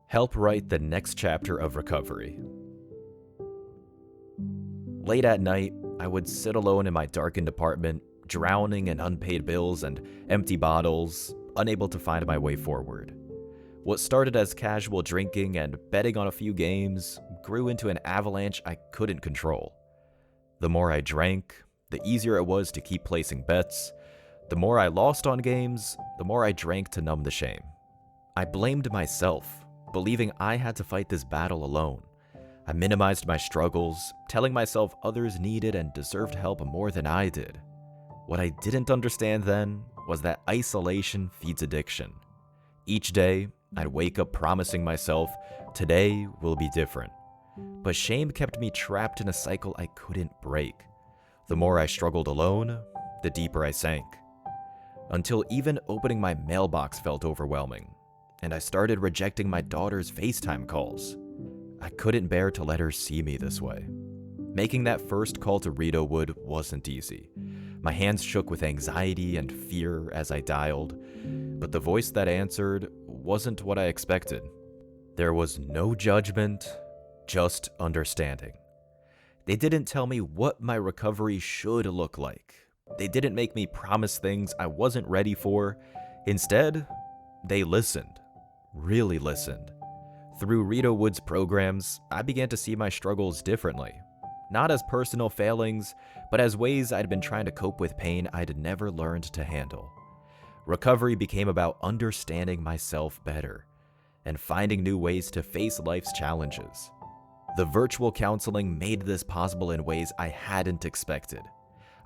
Help write the next chapter of recovery. Late at night, I would sit alone in my darkened apartment, drowning in unpaid bills and empty bottles, unable to find my way forward. What started as casual drinking and betting on a few games grew into an avalanche I couldn't control. The more I drank, the easier it was to keep placing bets. The more I lost on games, the more I drank to numb the shame. I blamed myself, believing I had to fight this battle alone. I minimized my struggles, telling myself others needed and deserved help more than I did. What I didn't understand then was that isolation feeds addiction. Each day, I'd wake up promising myself, today will be different. But shame kept me trapped in a cycle I couldn't break. The more I struggled alone, the deeper I sank. Until even opening my mailbox felt overwhelming, and I started rejecting my daughter's FaceTime calls. I couldn't bear to let her see me this way. Making that first call to Rideauwood wasn't easy. My hands shook with anxiety and fear as I dialed, but the voice that answered wasn't what I expected. There was no judgment, just understanding. They didn't tell me what my recovery should look like. They didn't make me promise things I wasn't ready for. Instead, they listened, really listened. Through Rideauwood's programs, I began to see my struggles differently. Not as personal failings, but as ways I'd been trying to cope with pain I'd never learned to handle. Recovery became about understanding myself better and finding new ways to face life's challenges. The virtual counseling made this possible in ways I hadn't expected.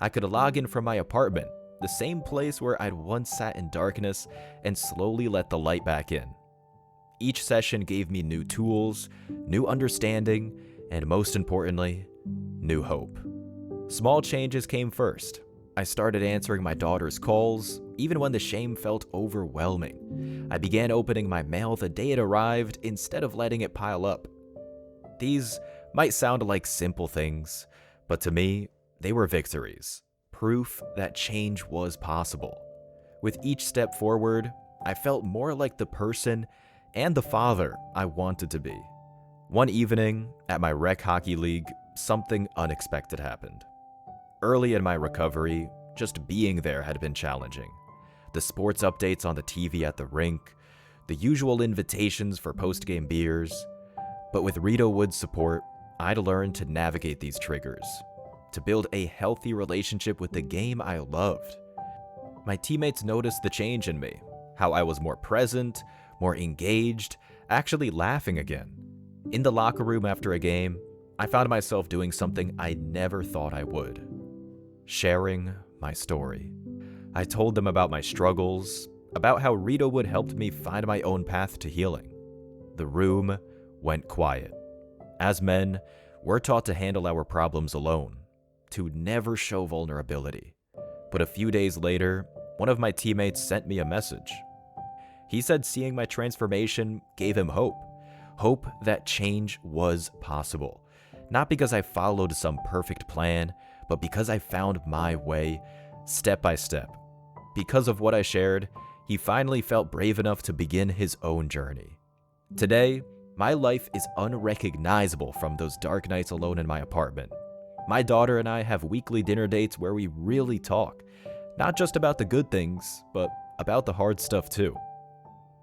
I could log in from my apartment, the same place where I'd once sat in darkness, and slowly let the light back in. Each session gave me new tools, new understanding, and most importantly, new hope. Small changes came first. I started answering my daughter's calls, even when the shame felt overwhelming. I began opening my mail the day it arrived instead of letting it pile up. These might sound like simple things, but to me, they were victories, proof that change was possible. With each step forward, I felt more like the person and the father I wanted to be. One evening, at my rec hockey league, something unexpected happened. Early in my recovery, just being there had been challenging. The sports updates on the TV at the rink, the usual invitations for post-game beers. But with Rideauwood's support, I'd learned to navigate these triggers, to build a healthy relationship with the game I loved. My teammates noticed the change in me, how I was more present, more engaged, actually laughing again. In the locker room after a game, I found myself doing something I never thought I would. Sharing my story. I told them about my struggles, about how Rideauwood helped me find my own path to healing. The room went quiet. As men, we're taught to handle our problems alone, to never show vulnerability. But a few days later, one of my teammates sent me a message. He said seeing my transformation gave him hope. Hope that change was possible. Not because I followed some perfect plan, but because I found my way, step by step. Because of what I shared, he finally felt brave enough to begin his own journey. Today, my life is unrecognizable from those dark nights alone in my apartment. My daughter and I have weekly dinner dates where we really talk, not just about the good things, but about the hard stuff too.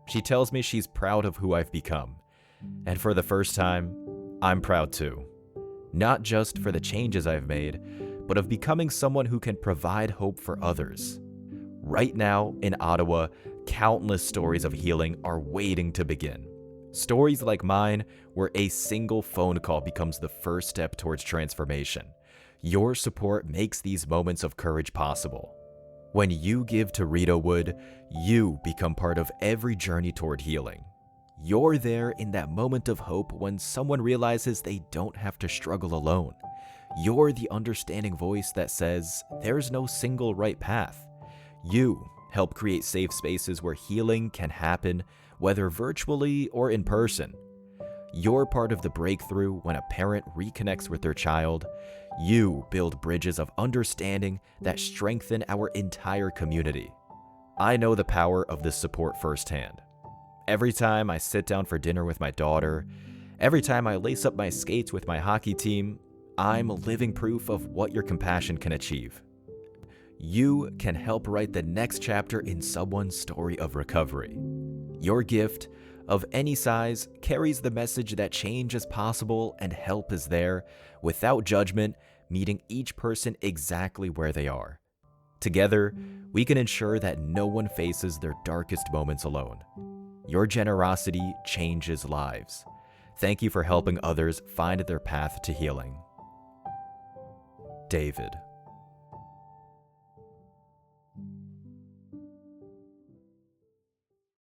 She tells me she's proud of who I've become, and for the first time, I'm proud too. Not just for the changes I've made, but of becoming someone who can provide hope for others. Right now, in Ottawa, countless stories of healing are waiting to begin. Stories like mine, where a single phone call becomes the first step towards transformation. Your support makes these moments of courage possible. When you give to Rideauwood, you become part of every journey toward healing. You're there in that moment of hope when someone realizes they don't have to struggle alone. You're the understanding voice that says there's no single right path. You help create safe spaces where healing can happen, whether virtually or in person. You're part of the breakthrough when a parent reconnects with their child. You build bridges of understanding that strengthen our entire community. I know the power of this support firsthand. Every time I sit down for dinner with my daughter, every time I lace up my skates with my hockey team, I'm living proof of what your compassion can achieve. You can help write the next chapter in someone's story of recovery. Your gift, of any size, carries the message that change is possible and help is there, without judgment, meeting each person exactly where they are. Together, we can ensure that no one faces their darkest moments alone. Your generosity changes lives. Thank you for helping others find their path to healing. David.